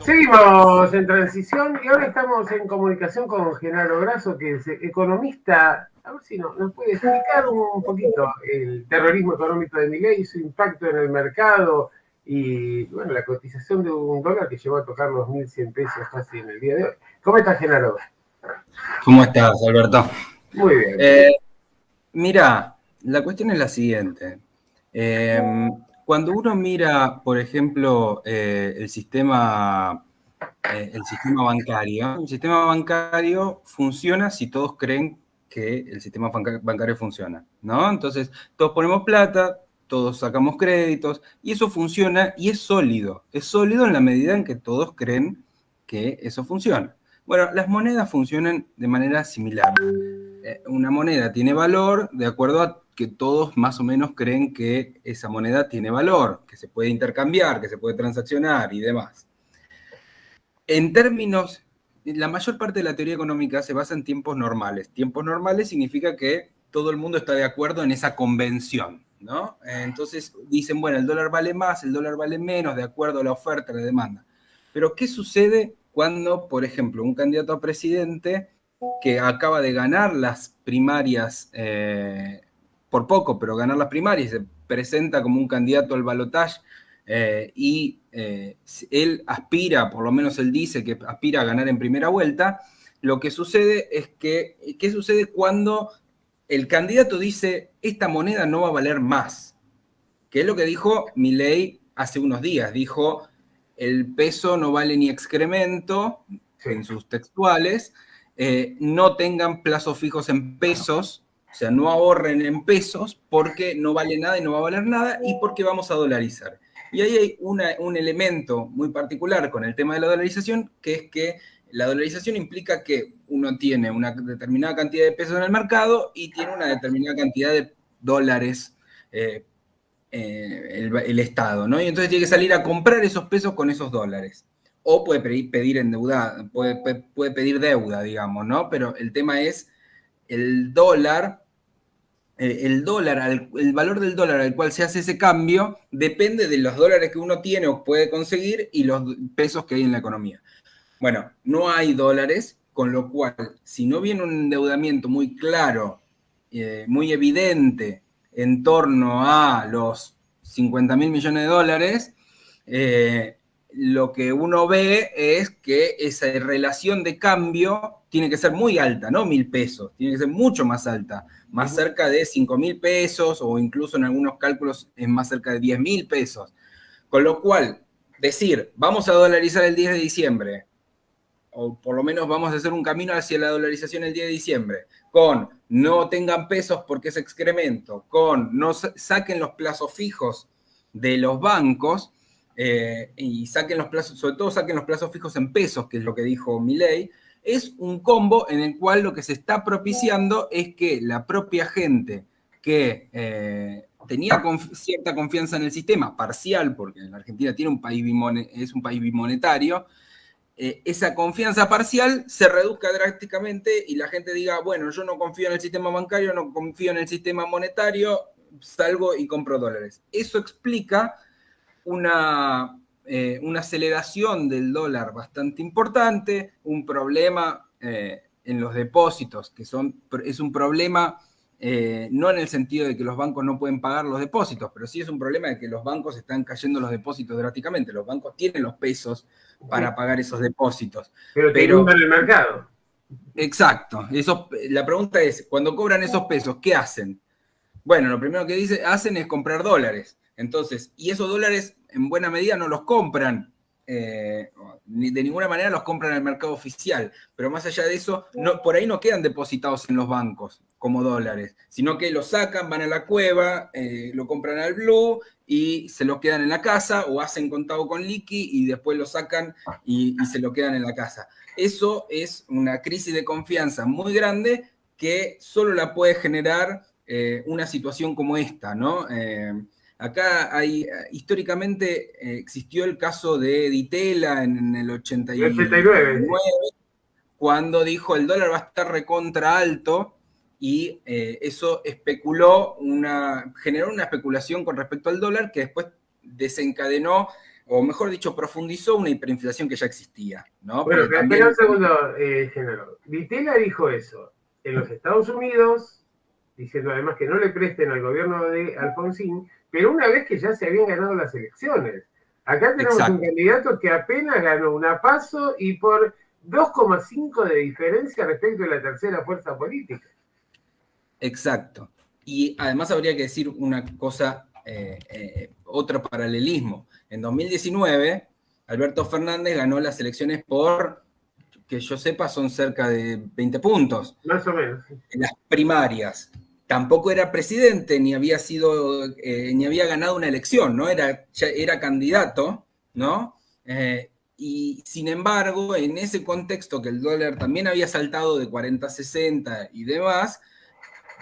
Seguimos en transición y ahora estamos en comunicación con Genaro Grasso, que es economista. A ver si nos puede explicar un poquito el terrorismo económico de Milei, su impacto en el mercado y bueno, la cotización de un dólar que llegó a tocar los 1.100 pesos casi en el día de hoy. ¿Cómo está, Genaro? ¿Cómo estás, Alberto? Muy bien. Mira, la cuestión es la siguiente. Cuando uno mira, por ejemplo, el sistema bancario, el sistema bancario funciona si todos creen que el sistema bancario funciona, ¿no? Entonces, todos ponemos plata, todos sacamos créditos, y eso funciona y es sólido. Es sólido en la medida en que todos creen que eso funciona. Bueno, las monedas funcionan de manera similar. Una moneda tiene valor de acuerdo a que todos más o menos creen que esa moneda tiene valor, que se puede intercambiar, que se puede transaccionar y demás. En términos, la mayor parte de la teoría económica se basa en tiempos normales. Tiempos normales significa que todo el mundo está de acuerdo en esa convención, ¿no? Entonces dicen, bueno, el dólar vale más, el dólar vale menos, de acuerdo a la oferta, a la demanda. Pero ¿qué sucede cuando, por ejemplo, un candidato a presidente que acaba de ganar las primarias, por poco, pero ganar las primarias, se presenta como un candidato al balotaje y él aspira, por lo menos él dice que aspira a ganar en primera vuelta? Lo que sucede es que, ¿qué sucede cuando el candidato dice, esta moneda no va a valer más? Que es lo que dijo Milei hace unos días. Dijo, el peso no vale ni excremento, sí, en sus textuales, no tengan plazos fijos en pesos, o sea, no ahorren en pesos porque no vale nada y no va a valer nada y porque vamos a dolarizar. Y ahí hay un elemento muy particular con el tema de la dolarización, que es que la dolarización implica que uno tiene una determinada cantidad de pesos en el mercado y tiene una determinada cantidad de dólares el Estado, ¿no? Y entonces tiene que salir a comprar esos pesos con esos dólares. O puede pedir endeudada, puede pedir deuda, digamos, ¿no? Pero el tema es el dólar, el valor del dólar al cual se hace ese cambio depende de los dólares que uno tiene o puede conseguir y los pesos que hay en la economía. Bueno, no hay dólares, con lo cual, si no viene un endeudamiento muy claro, muy evidente, en torno a los 50.000 millones de dólares, lo que uno ve es que esa relación de cambio tiene que ser muy alta, no 1.000 pesos, tiene que ser mucho más alta, más cerca de 5.000 pesos o incluso en algunos cálculos es más cerca de 10.000 pesos. Con lo cual, decir, vamos a dolarizar el 10 de diciembre, o por lo menos vamos a hacer un camino hacia la dolarización el 10 de diciembre, con no tengan pesos porque es excremento, con no saquen los plazos fijos de los bancos y saquen los plazos, sobre todo saquen los plazos fijos en pesos, que es lo que dijo Milei, es un combo en el cual lo que se está propiciando es que la propia gente que tenía cierta confianza en el sistema, parcial, porque la Argentina tiene es un país bimonetario, esa confianza parcial se reduzca drásticamente y la gente diga, bueno, yo no confío en el sistema bancario, no confío en el sistema monetario, salgo y compro dólares. Eso explica una aceleración del dólar bastante importante, un problema en los depósitos, que es un problema no en el sentido de que los bancos no pueden pagar los depósitos, pero sí es un problema de que los bancos están cayendo los depósitos drásticamente. Los bancos tienen los pesos para pagar esos depósitos. Pero te inundan el mercado. Exacto. La pregunta es, cuando cobran esos pesos, ¿qué hacen? Bueno, lo primero que hacen es comprar dólares. Entonces, y esos dólares en buena medida no los compran, de ninguna manera los compran en el mercado oficial, pero más allá de eso, por ahí no quedan depositados en los bancos como dólares, sino que los sacan, van a la cueva, lo compran al blue y se lo quedan en la casa o hacen contado con liqui y después lo sacan y se lo quedan en la casa. Eso es una crisis de confianza muy grande que solo la puede generar una situación como esta, ¿no? Acá históricamente existió el caso de Di Tella en el 89, cuando dijo el dólar va a estar recontra alto y eso generó una especulación con respecto al dólar que después desencadenó, o mejor dicho, profundizó una hiperinflación que ya existía, ¿no? Bueno, Porque pero también... espera un segundo, Genaro. Vitela dijo eso en los Estados Unidos, diciendo además que no le presten al gobierno de Alfonsín, pero una vez que ya se habían ganado las elecciones. Acá tenemos un Exacto, candidato que apenas ganó una PASO y por 2,5 de diferencia respecto a la tercera fuerza política. exacto. Y además habría que decir una cosa, otro paralelismo. En 2019, Alberto Fernández ganó las elecciones por, que yo sepa, son cerca de 20 puntos. Más o menos. En las primarias. Tampoco era presidente, ni había sido, ni había ganado una elección, ¿no? Era candidato, ¿no? Y sin embargo, en ese contexto que el dólar también había saltado de 40 a 60 y demás,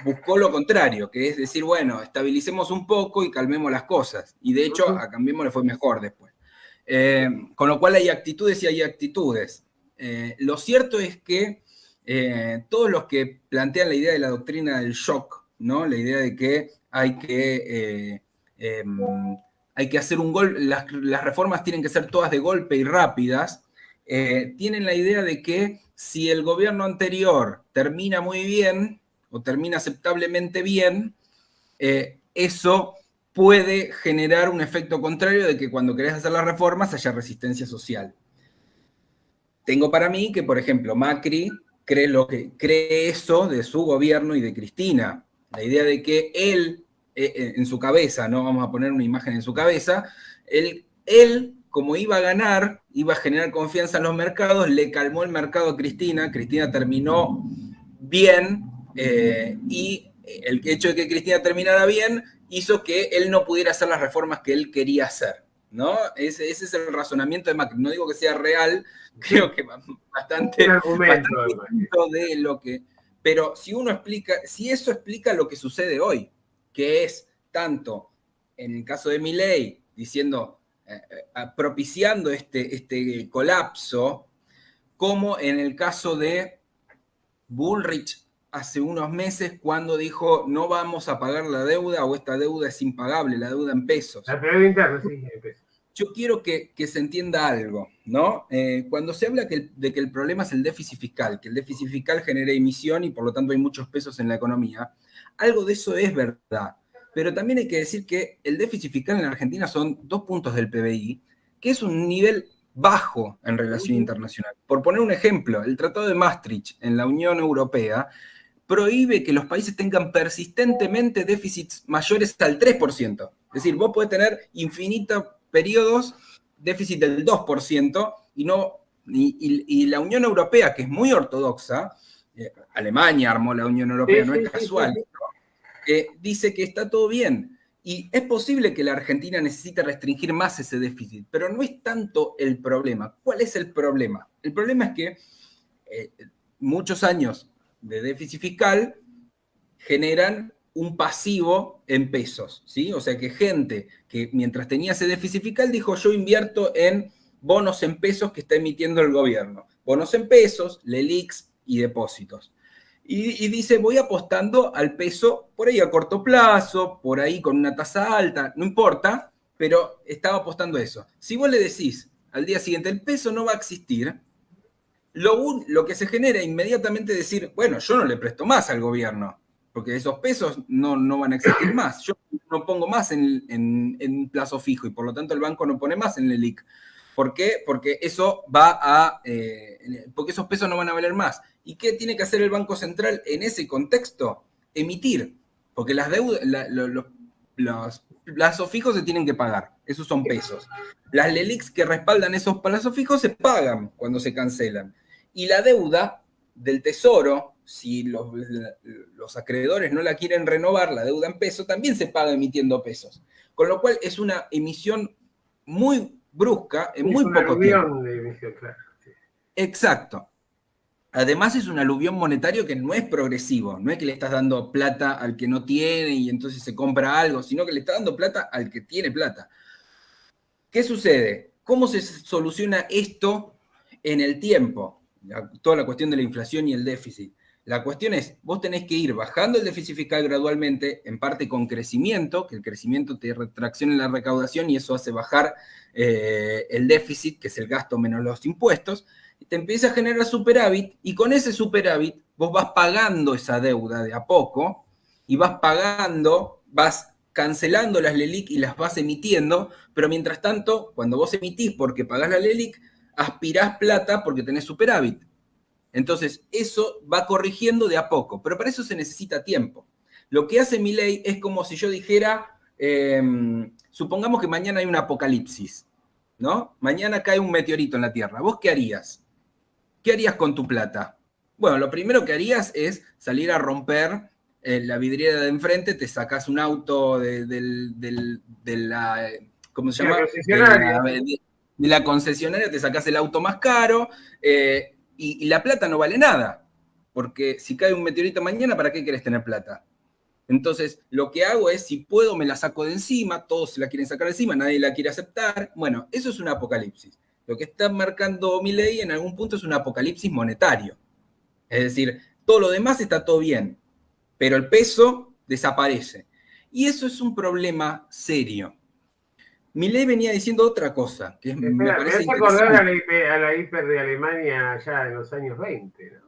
buscó lo contrario, que es decir, bueno, estabilicemos un poco y calmemos las cosas. Y de hecho, a Cambiemos le fue mejor después. Con lo cual hay actitudes y hay actitudes. Lo cierto es que todos los que plantean la idea de la doctrina del shock, ¿no? La idea de que hay que hacer un golpe, las reformas tienen que ser todas de golpe y rápidas, tienen la idea de que si el gobierno anterior termina muy bien o termina aceptablemente bien, eso puede generar un efecto contrario de que cuando querés hacer las reformas haya resistencia social. Tengo para mí que, por ejemplo, Macri cree eso de su gobierno y de Cristina. La idea de que él, en su cabeza, no vamos a poner una imagen en su cabeza, él, como iba a ganar, iba a generar confianza en los mercados, le calmó el mercado a Cristina, Cristina terminó bien, y el hecho de que Cristina terminara bien hizo que él no pudiera hacer las reformas que él quería hacer, ¿no? Ese es el razonamiento de Macri. No digo que sea real, creo que bastante, argumento, bastante de lo que... Pero si eso explica lo que sucede hoy, que es tanto en el caso de Milei, diciendo, propiciando este colapso, como en el caso de Bullrich hace unos meses cuando dijo no vamos a pagar la deuda o esta deuda es impagable, la deuda en pesos. La deuda interna, sí, en pesos. Yo quiero que se entienda algo, ¿no? Cuando se habla de que el problema es el déficit fiscal, que el déficit fiscal genera emisión y por lo tanto hay muchos pesos en la economía, algo de eso es verdad. Pero también hay que decir que el déficit fiscal en la Argentina son 2 puntos del PBI, que es un nivel bajo en relación internacional. Por poner un ejemplo, el Tratado de Maastricht en la Unión Europea prohíbe que los países tengan persistentemente déficits mayores al 3%. Es decir, vos podés tener infinitos periodos déficit del 2% y la Unión Europea, que es muy ortodoxa, Alemania armó la Unión Europea, no es casual, dice que está todo bien. Y es posible que la Argentina necesite restringir más ese déficit, pero no es tanto el problema. ¿Cuál es el problema? El problema es que muchos años de déficit fiscal generan un pasivo en pesos, ¿sí? O sea que gente que mientras tenía ese déficit fiscal dijo yo invierto en bonos en pesos que está emitiendo el gobierno. Bonos en pesos, LELIQs y depósitos. Y dice, voy apostando al peso por ahí a corto plazo, por ahí con una tasa alta, no importa, pero estaba apostando eso. Si vos le decís al día siguiente, el peso no va a existir, lo que se genera inmediatamente es decir, bueno, yo no le presto más al gobierno, porque esos pesos no van a existir más. Yo no pongo más en plazo fijo y por lo tanto el banco no pone más en el LELIQ. ¿Por qué? Porque porque esos pesos no van a valer más. ¿Y qué tiene que hacer el Banco Central en ese contexto? Emitir. Porque las deudas, los plazos fijos se tienen que pagar. Esos son pesos. Las LELIQs que respaldan esos plazos fijos se pagan cuando se cancelan. Y la deuda del Tesoro, si los acreedores no la quieren renovar, la deuda en pesos, también se paga emitiendo pesos. Con lo cual es una emisión muy brusca en muy poco tiempo. De emisión, claro. Sí. Exacto. Además es un aluvión monetario que no es progresivo, no es que le estás dando plata al que no tiene y entonces se compra algo, sino que le estás dando plata al que tiene plata. ¿Qué sucede? ¿Cómo se soluciona esto en el tiempo? Toda la cuestión de la inflación y el déficit. La cuestión es, vos tenés que ir bajando el déficit fiscal gradualmente, en parte con crecimiento, que el crecimiento te retraccione la recaudación y eso hace bajar el déficit, que es el gasto menos los impuestos, y te empieza a generar superávit, y con ese superávit vos vas pagando esa deuda de a poco, y vas pagando, vas cancelando las LELIQ y las vas emitiendo, pero mientras tanto, cuando vos emitís porque pagás la LELIQ, aspirás plata porque tenés superávit. Entonces, eso va corrigiendo de a poco, pero para eso se necesita tiempo. Lo que hace Milei es como si yo dijera, supongamos que mañana hay un apocalipsis, ¿no? Mañana cae un meteorito en la Tierra. ¿Vos qué harías? ¿Qué harías con tu plata? Bueno, lo primero que harías es salir a romper la vidriera de enfrente, te sacás un auto de la, ¿cómo se llama? De la concesionaria, te sacás el auto más caro, y la plata no vale nada, porque si cae un meteorito mañana, ¿para qué querés tener plata? Entonces, lo que hago es, si puedo, me la saco de encima, todos se la quieren sacar de encima, nadie la quiere aceptar. Bueno, eso es un apocalipsis. Lo que está marcando Milei en algún punto es un apocalipsis monetario. Es decir, todo lo demás está todo bien, pero el peso desaparece. Y eso es un problema serio. Milei venía diciendo otra cosa, que Espera, me me parece hace acordar interesante. a la hiper de Alemania ya en los años 20, ¿no?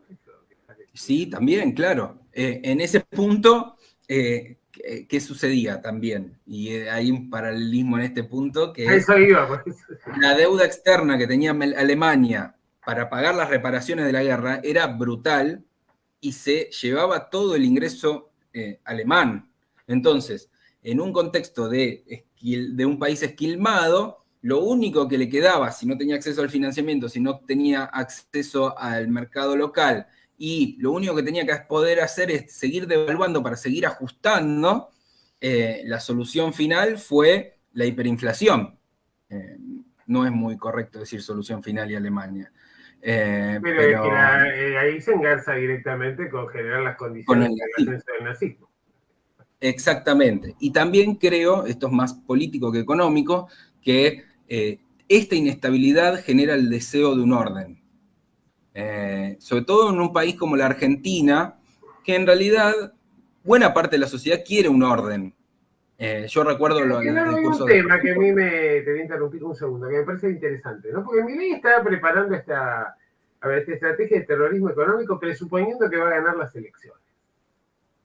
Sí, también, claro. En ese punto, ¿qué sucedía también? Y hay un paralelismo en este punto, que A es eso iba, por eso. la deuda externa que tenía Alemania para pagar las reparaciones de la guerra era brutal y se llevaba todo el ingreso alemán. Entonces, en un contexto de un país esquilmado, lo único que le quedaba, si no tenía acceso al financiamiento, si no tenía acceso al mercado local, y lo único que tenía que poder hacer es seguir devaluando para seguir ajustando, la solución final fue la hiperinflación. No es muy correcto decir solución final y Alemania. Pero es que Pero ahí se engarza directamente con generar las con condiciones el del nazismo. ascenso del nazismo. Exactamente. Y también creo, esto es más político que económico, que esta inestabilidad genera el deseo de un orden. Sobre todo en un país como la Argentina, que en realidad buena parte de la sociedad quiere un orden. Yo recuerdo Que los no hay un discursos de tema que a Franco. mí te voy a interrumpir un segundo, que me parece interesante, ¿no? Porque Milei está preparando esta estrategia de terrorismo económico presuponiendo que va a ganar las elecciones.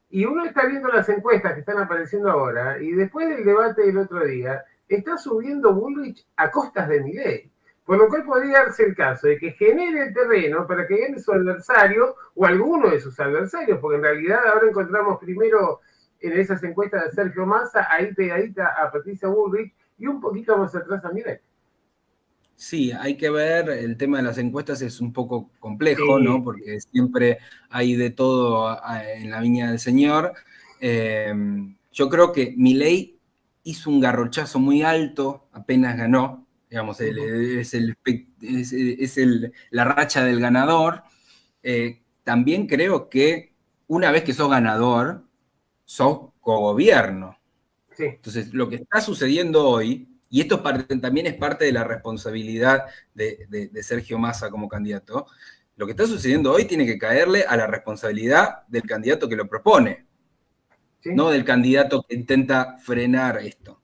Y uno está viendo las encuestas que están apareciendo ahora, y después del debate del otro día, está subiendo Bullrich a costas de Milei. Por lo cual podría darse el caso de que genere el terreno para que gane su adversario o alguno de sus adversarios, porque en realidad ahora encontramos primero en esas encuestas de Sergio Massa, ahí pegadita a Patricia Bullrich, y un poquito más atrás a Milei. Sí, hay que ver, el tema de las encuestas es un poco complejo, Sí, ¿no? Porque siempre hay de todo en la viña del Señor. Yo creo que Milei hizo un garrochazo muy alto apenas ganó, digamos, la racha del ganador. También creo que una vez que sos ganador, sos cogobierno. sí. Entonces, lo que está sucediendo hoy, y esto también es parte de la responsabilidad de Sergio Massa como candidato, lo que está sucediendo hoy tiene que caerle a la responsabilidad del candidato que lo propone, ¿Sí? no del candidato que intenta frenar esto.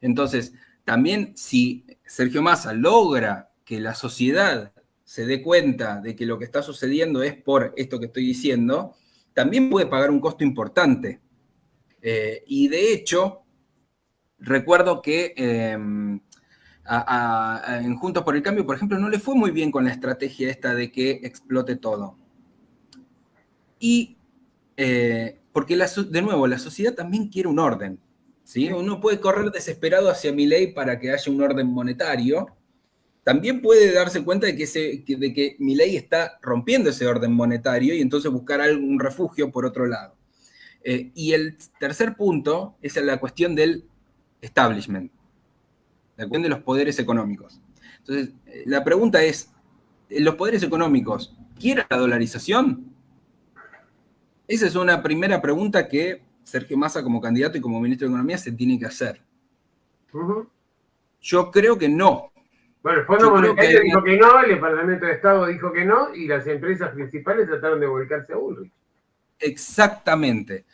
Entonces, también si Sergio Massa logra que la sociedad se dé cuenta de que lo que está sucediendo es por esto que estoy diciendo, también puede pagar un costo importante. Y de hecho, recuerdo que en Juntos por el Cambio, por ejemplo, no le fue muy bien con la estrategia esta de que explote todo. Y porque, de nuevo, la sociedad también quiere un orden. ¿Sí? Uno puede correr desesperado hacia Milei para que haya un orden monetario. También puede darse cuenta de que Milei está rompiendo ese orden monetario y entonces buscar algún refugio por otro lado. Y el tercer punto es la cuestión del establishment, la cuestión de los poderes económicos. Entonces, la pregunta es, ¿los poderes económicos quieren la dolarización? Esa es una primera pregunta que Sergio Massa como candidato y como ministro de Economía se tiene que hacer. Yo creo que no. Bueno, el Fondo Yo creo que Monetario dijo que no, el Departamento de Estado dijo que no, y las empresas principales trataron de volcarse a Bullrich. Exactamente.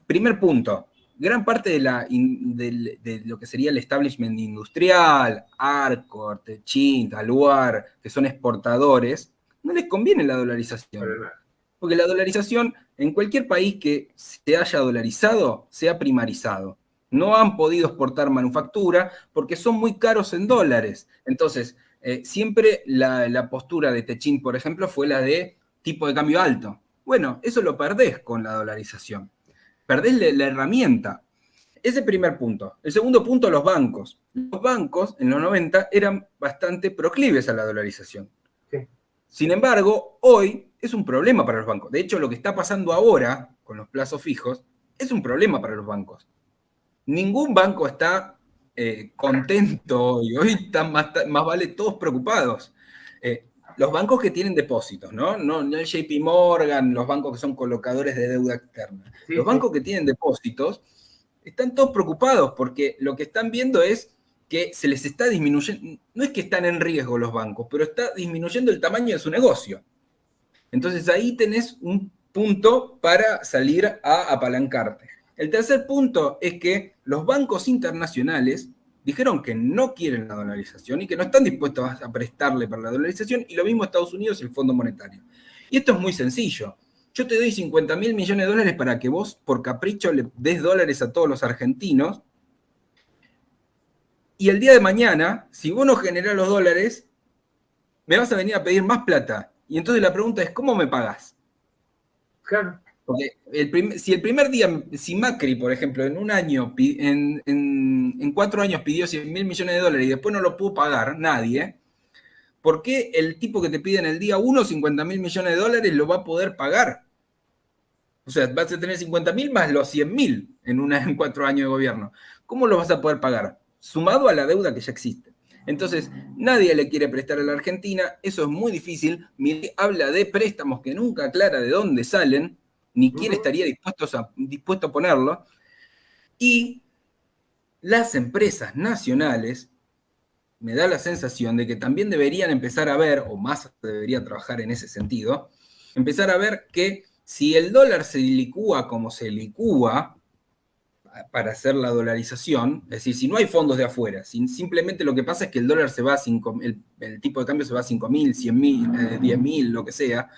Primer punto. Gran parte de lo que sería el establishment industrial, Arcor, Techint, Taluar, que son exportadores, no les conviene la dolarización. Porque la dolarización, en cualquier país que se haya dolarizado, se ha primarizado. No han podido exportar manufactura porque son muy caros en dólares. Entonces, siempre la postura de Techint, por ejemplo, fue la de tipo de cambio alto. Bueno, eso lo perdés con la dolarización. Perdés la herramienta. Ese primer punto. El segundo punto, los bancos. Los bancos en los 90 eran bastante proclives a la dolarización. Sí. Sin embargo, hoy es un problema para los bancos. De hecho, lo que está pasando ahora con los plazos fijos es un problema para los bancos. Ningún banco está contento y hoy están más vale todos preocupados. Los bancos que tienen depósitos, ¿no? No el JP Morgan, los bancos que son colocadores de deuda externa. Sí, los bancos que tienen depósitos están todos preocupados porque lo que están viendo es que se les está disminuyendo, no es que están en riesgo los bancos, pero está disminuyendo el tamaño de su negocio. Entonces ahí tenés un punto para salir a apalancarte. El tercer punto es que los bancos internacionales dijeron que no quieren la dolarización y que no están dispuestos a prestarle para la dolarización, y lo mismo Estados Unidos y el Fondo Monetario. Y esto es muy sencillo. Yo te doy 50.000 millones de dólares para que vos, por capricho, le des dólares a todos los argentinos, y el día de mañana, si vos no generás los dólares, me vas a venir a pedir más plata. Y entonces la pregunta es, ¿cómo me pagás? Claro. Porque si el primer día, si Macri, por ejemplo, en un año, en 4 años pidió 100.000 millones de dólares y después no lo pudo pagar nadie, ¿por qué el tipo que te pide en el día 1 50.000 millones de dólares lo va a poder pagar? O sea, vas a tener 50.000 más los 100.000 en 4 años de gobierno. ¿Cómo lo vas a poder pagar? Sumado a la deuda que ya existe. Entonces, nadie le quiere prestar a la Argentina, eso es muy difícil. Milei habla de préstamos que nunca aclara de dónde salen, ni quién estaría dispuesto a ponerlo. Y las empresas nacionales, me da la sensación de que también deberían empezar a ver, o más debería trabajar en ese sentido, empezar a ver que si el dólar se licúa como se licúa para hacer la dolarización, es decir, si no hay fondos de afuera, simplemente lo que pasa es que el dólar se va a el tipo de cambio se va a 5.000, 100.000, 10.000, lo que sea,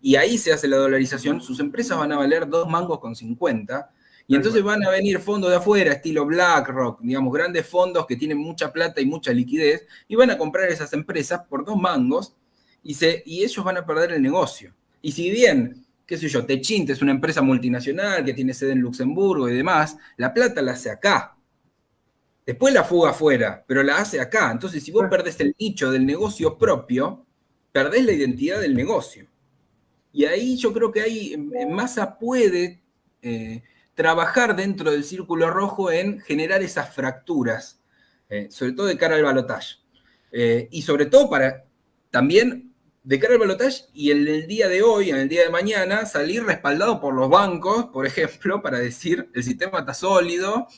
y ahí se hace la dolarización, sus empresas van a valer 2 mangos con 50, y entonces van a venir fondos de afuera, estilo BlackRock, digamos, grandes fondos que tienen mucha plata y mucha liquidez, y van a comprar esas empresas por 2 mangos, y ellos van a perder el negocio. Y si bien, qué sé yo, Techint es una empresa multinacional que tiene sede en Luxemburgo y demás, la plata la hace acá. Después la fuga afuera, pero la hace acá. Entonces, si vos perdés el nicho del negocio propio, perdés la identidad del negocio. Y ahí yo creo que ahí Massa puede trabajar dentro del círculo rojo en generar esas fracturas, sobre todo de cara al balotaje. Y sobre todo para también de cara al balotaje y en el día de hoy, en el día de mañana, salir respaldado por los bancos, por ejemplo, para decir el sistema está sólido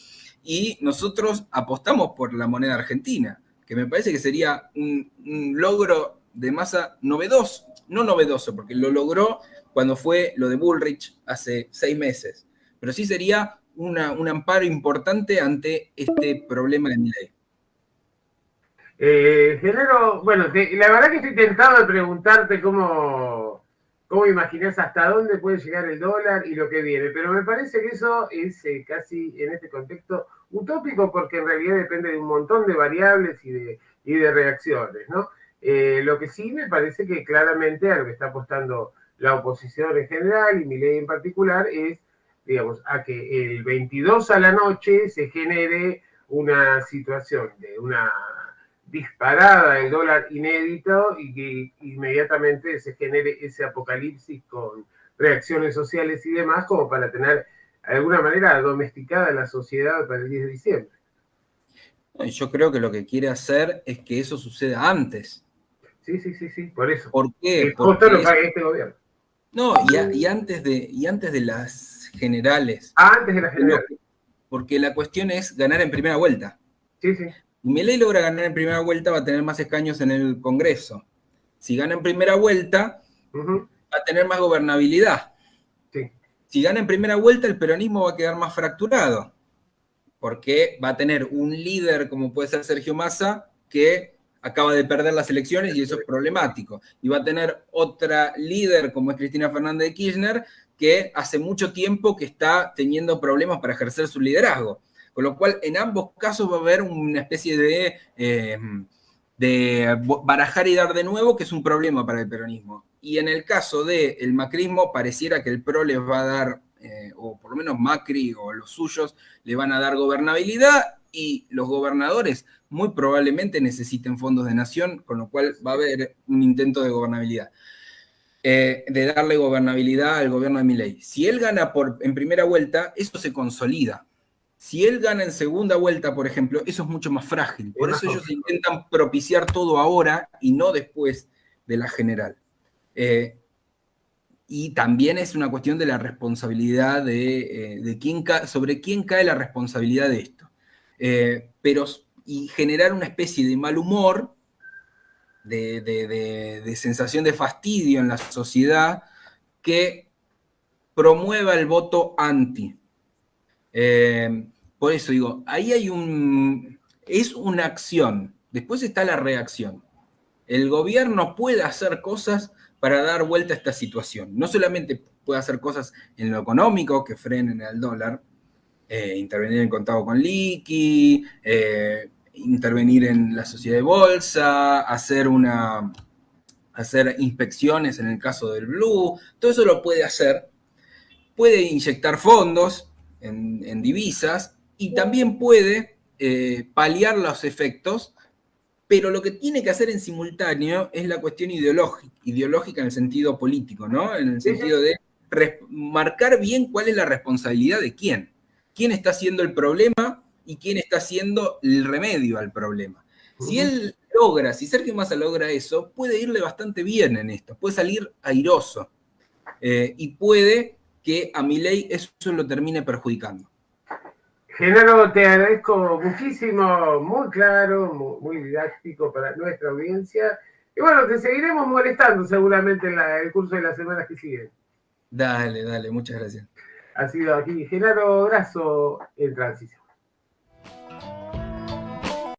y nosotros apostamos por la moneda argentina, que me parece que sería un logro de Massa novedoso, no novedoso, porque lo logró cuando fue lo de Bullrich hace 6 meses, pero sí sería un amparo importante ante este problema de Milei. Genaro, bueno, la verdad que estoy tentado de preguntarte cómo imaginás hasta dónde puede llegar el dólar y lo que viene, pero me parece que eso es casi en este contexto utópico porque en realidad depende de un montón de variables y de reacciones, ¿no? Lo que sí me parece que claramente a lo que está apostando la oposición en general y Milei en particular es, digamos, a que el 22 a la noche se genere una situación de una disparada del dólar inédito y que inmediatamente se genere ese apocalipsis con reacciones sociales y demás como para tener de alguna manera domesticada la sociedad para el 10 de diciembre. Yo creo que lo que quiere hacer es que eso suceda antes. Sí, por eso. ¿Por qué? El costo lo pague este gobierno. No, y antes de las generales. Antes de las generales. Porque la cuestión es ganar en primera vuelta. Sí. Si Milei logra ganar en primera vuelta, va a tener más escaños en el Congreso. Si gana en primera vuelta, va a tener más gobernabilidad. Sí. Si gana en primera vuelta, el peronismo va a quedar más fracturado, porque va a tener un líder como puede ser Sergio Massa, que acaba de perder las elecciones y eso es problemático. Y va a tener otra líder como es Cristina Fernández de Kirchner, que hace mucho tiempo que está teniendo problemas para ejercer su liderazgo. Con lo cual, en ambos casos va a haber una especie de barajar y dar de nuevo, que es un problema para el peronismo. Y en el caso del macrismo, pareciera que el PRO les va a dar, o por lo menos Macri o los suyos, le van a dar gobernabilidad y los gobernadores muy probablemente necesiten fondos de nación, con lo cual va a haber un intento de gobernabilidad. De darle gobernabilidad al gobierno de Milei. Si él gana en primera vuelta, eso se consolida. Si él gana en segunda vuelta, por ejemplo, eso es mucho más frágil. Por eso ellos intentan propiciar todo ahora y no después de la general. Y también es una cuestión de la responsabilidad de sobre quién cae la responsabilidad de esto. Y generar una especie de mal humor, de sensación de fastidio en la sociedad que promueva el voto anti. Por eso digo, ahí es una acción, después está la reacción. El gobierno puede hacer cosas para dar vuelta a esta situación. No solamente puede hacer cosas en lo económico que frenen al dólar, intervenir en contado con liqui, intervenir en la sociedad de bolsa, hacer inspecciones en el caso del blue, todo eso lo puede hacer. Puede inyectar fondos en divisas y también puede paliar los efectos, pero lo que tiene que hacer en simultáneo es la cuestión ideológica en el sentido político, ¿no? En el sentido de marcar bien cuál es la responsabilidad de quién. Quién está haciendo el problema y quién está haciendo el remedio al problema. Si Sergio Massa logra eso, puede irle bastante bien en esto, puede salir airoso y puede que a Milei eso lo termine perjudicando. Genaro, te agradezco muchísimo, muy claro, muy didáctico para nuestra audiencia. Y bueno, te seguiremos molestando seguramente en el curso de las semanas que siguen. Dale, muchas gracias. Ha sido aquí Genaro Grasso en Transición.